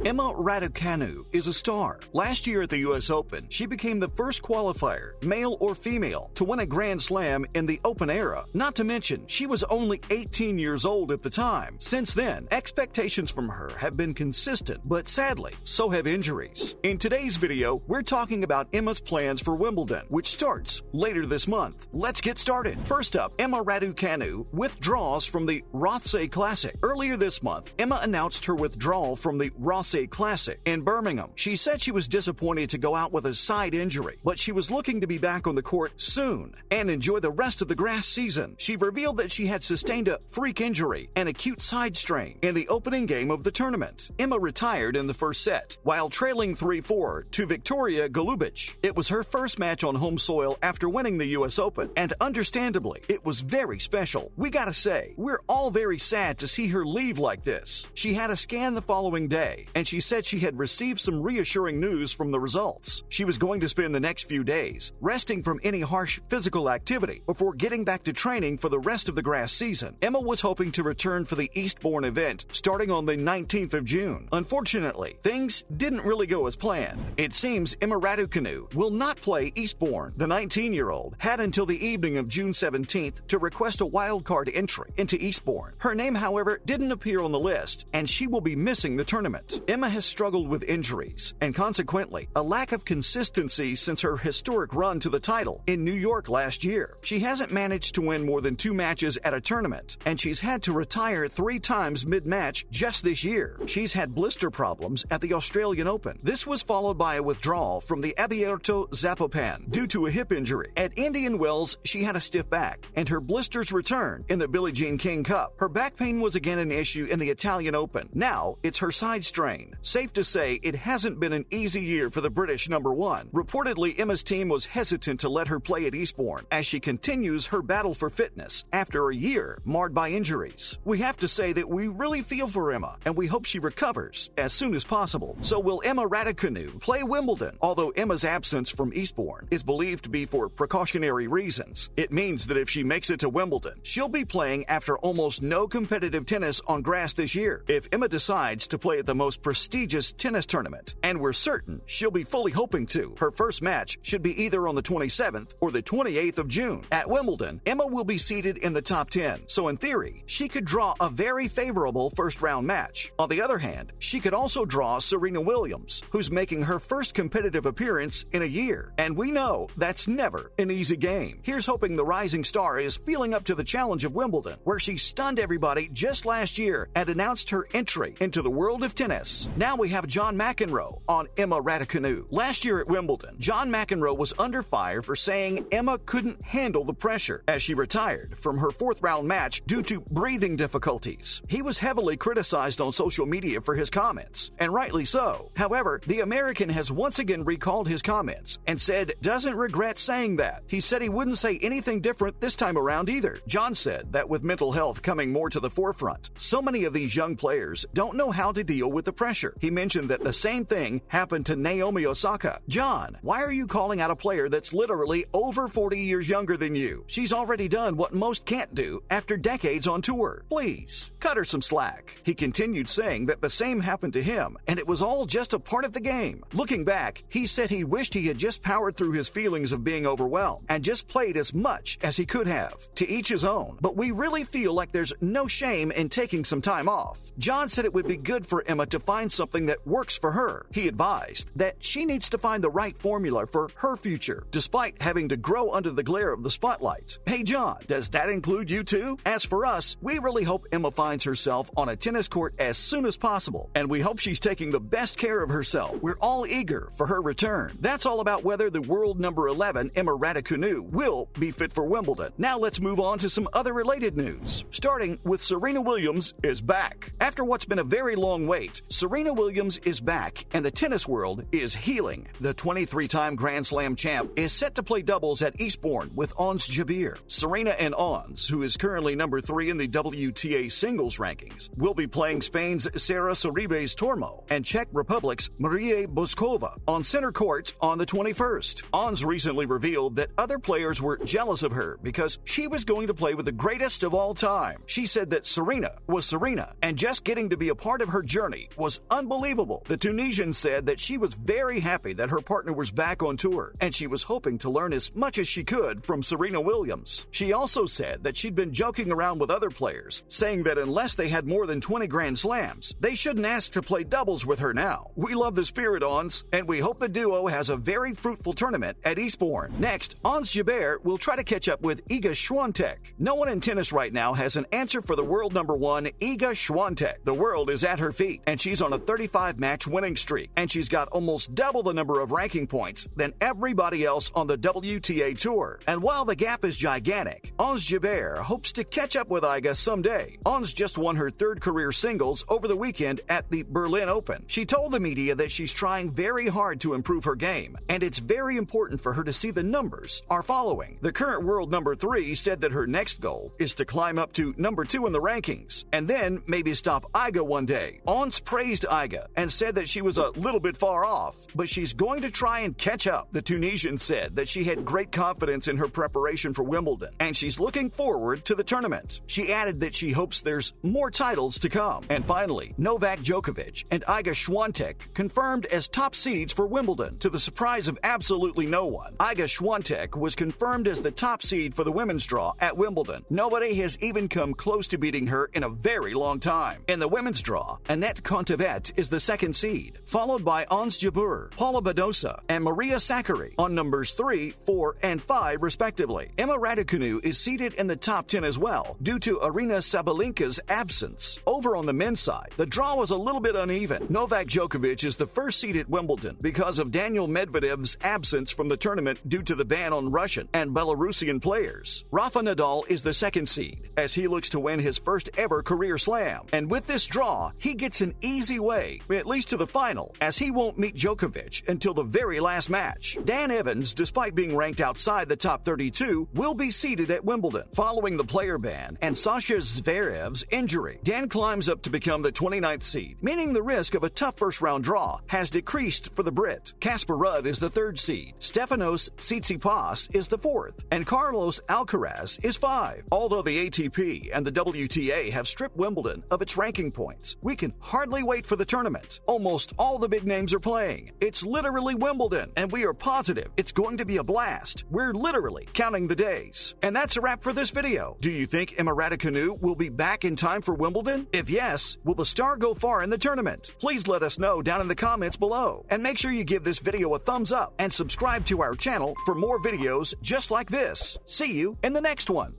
Emma Raducanu is a star. Last year at the U.S. Open, she became the first qualifier, male or female, to win a Grand Slam in the Open era. Not to mention, she was only 18 years old at the time. Since then, expectations from her have been consistent, but sadly, so have injuries. In today's video, we're talking about Emma's plans for Wimbledon, which starts later this month. Let's get started. First up, Emma Raducanu withdraws from the Rothesay Classic. Earlier this month, Emma announced her withdrawal from the Rothesay Classic in Birmingham. She said she was disappointed to go out with a side injury, but she was looking to be back on the court soon and enjoy the rest of the grass season. She revealed that she had sustained a freak injury, an acute side strain, in the opening game of the tournament. Emma retired in the first set, while trailing 3-4 to Viktorija Golubic. It was her first match on home soil after winning the U.S. Open, and understandably, it was very special. We gotta say, we're all very sad to see her leave like this. She had a scan the following day, and she said she had received some reassuring news from the results. She was going to spend the next few days resting from any harsh physical activity before getting back to training for the rest of the grass season. Emma was hoping to return for the Eastbourne event starting on the 19th of June. Unfortunately, things didn't really go as planned. It seems Emma Raducanu will not play Eastbourne. The 19-year-old had until the evening of June 17th to request a wildcard entry into Eastbourne. Her name, however, didn't appear on the list, and she will be missing the tournament. Emma has struggled with injuries and consequently a lack of consistency since her historic run to the title in New York last year. She hasn't managed to win more than 2 matches at a tournament, and she's had to retire 3 times mid-match just this year. She's had blister problems at the Australian Open. This was followed by a withdrawal from the Abierto Zapopan due to a hip injury. At Indian Wells, she had a stiff back, and her blisters returned in the Billie Jean King Cup. Her back pain was again an issue in the Italian Open. Now, it's her side strain. Safe to say, it hasn't been an easy year for the British number one. Reportedly, Emma's team was hesitant to let her play at Eastbourne as she continues her battle for fitness after a year marred by injuries. We have to say that we really feel for Emma, and we hope she recovers as soon as possible. So will Emma Raducanu play Wimbledon? Although Emma's absence from Eastbourne is believed to be for precautionary reasons, it means that if she makes it to Wimbledon, she'll be playing after almost no competitive tennis on grass this year. If Emma decides to play at the most prestigious tennis tournament, and we're certain she'll be fully hoping to, her first match should be either on the 27th or the 28th of June. At Wimbledon, Emma will be seated in the top 10, so in theory, she could draw a very favorable first-round match. On the other hand, she could also draw Serena Williams, who's making her first competitive appearance in a year, and we know that's never an easy game. Here's hoping the rising star is feeling up to the challenge of Wimbledon, where she stunned everybody just last year and announced her entry into the world of tennis. Now we have John McEnroe on Emma Raducanu. Last year at Wimbledon, John McEnroe was under fire for saying Emma couldn't handle the pressure as she retired from her 4th-round match due to breathing difficulties. He was heavily criticized on social media for his comments, and rightly so. However, the American has once again recalled his comments and said doesn't regret saying that. He said he wouldn't say anything different this time around either. John said that with mental health coming more to the forefront, so many of these young players don't know how to deal with the pressure. He mentioned that the same thing happened to Naomi Osaka. John, why are you calling out a player that's literally over 40 years younger than you? She's already done what most can't do after decades on tour. Please, cut her some slack. He continued saying that the same happened to him, and it was all just a part of the game. Looking back, he said he wished he had just powered through his feelings of being overwhelmed and just played as much as he could have. To each his own, but we really feel like there's no shame in taking some time off. John said it would be good for Emma to find something that works for her. He advised that she needs to find the right formula for her future, despite having to grow under the glare of the spotlight. Hey John, does that include you too? As for us, we really hope Emma finds herself on a tennis court as soon as possible, and we hope she's taking the best care of herself. We're all eager for her return. That's all about whether the world number 11, Emma Raducanu, will be fit for Wimbledon. Now let's move on to some other related news, starting with Serena Williams is back. After what's been a very long wait, Serena Williams is back, and the tennis world is healing. The 23-time Grand Slam champ is set to play doubles at Eastbourne with Ons Jabeur. Serena and Ons, who is currently number 3 in the WTA singles rankings, will be playing Spain's Sara Sorribes Tormo and Czech Republic's Marie Boskova on center court on the 21st. Ons recently revealed that other players were jealous of her because she was going to play with the greatest of all time. She said that Serena was Serena, and just getting to be a part of her journey was was unbelievable. The Tunisian said that she was very happy that her partner was back on tour, and she was hoping to learn as much as she could from Serena Williams. She also said that she'd been joking around with other players, saying that unless they had more than 20 Grand Slams, they shouldn't ask to play doubles with her now. We love the spirit, Ons, and we hope the duo has a very fruitful tournament at Eastbourne. Next, Ons Jabeur will try to catch up with Iga Swiatek. No one in tennis right now has an answer for the world number one, Iga Swiatek. The world is at her feet, and she's on a 35-match winning streak, and she's got almost double the number of ranking points than everybody else on the WTA Tour. And while the gap is gigantic, Ons Jabeur hopes to catch up with Iga someday. Ons just won her third career singles over the weekend at the Berlin Open. She told the media that she's trying very hard to improve her game, and it's very important for her to see the numbers are following. The current world number 3 said that her next goal is to climb up to number 2 in the rankings, and then maybe stop Iga one day. Ons praised Iga and said that she was a little bit far off, but she's going to try and catch up. The Tunisian said that she had great confidence in her preparation for Wimbledon, and she's looking forward to the tournament. She added that she hopes there's more titles to come. And finally, Novak Djokovic and Iga Swiatek confirmed as top seeds for Wimbledon, to the surprise of absolutely no one. Iga Swiatek was confirmed as the top seed for the women's draw at Wimbledon. Nobody has even come close to beating her in a very long time. In the women's draw, Annette Kontaveit is the second seed, followed by Ons Jabeur, Paula Badosa, and Maria Sakkari on numbers 3, 4, and 5 respectively. Emma Raducanu is seated in the top 10 as well, due to Aryna Sabalenka's absence. Over on the men's side, the draw was a little bit uneven. Novak Djokovic is the first seed at Wimbledon because of Daniel Medvedev's absence from the tournament due to the ban on Russian and Belarusian players. Rafa Nadal is the second seed, as he looks to win his first ever career slam. And with this draw, he gets an easy way, at least to the final, as he won't meet Djokovic until the very last match. Dan Evans, despite being ranked outside the top 32, will be seated at Wimbledon. Following the player ban and Sasha Zverev's injury, Dan climbs up to become the 29th seed, meaning the risk of a tough first-round draw has decreased for the Brit. Casper Ruud is the third seed, Stefanos Tsitsipas is the fourth, and Carlos Alcaraz is 5. Although the ATP and the WTA have stripped Wimbledon of its ranking points, we can hardly wait for the tournament. Almost all the big names are playing. It's literally Wimbledon, and we are positive it's going to be a blast. We're literally counting the days. And that's a wrap for this video. Do you think Emma Raducanu will be back in time for Wimbledon? If yes, will the star go far in the tournament? Please let us know down in the comments below. And make sure you give this video a thumbs up and subscribe to our channel for more videos just like this. See you in the next one.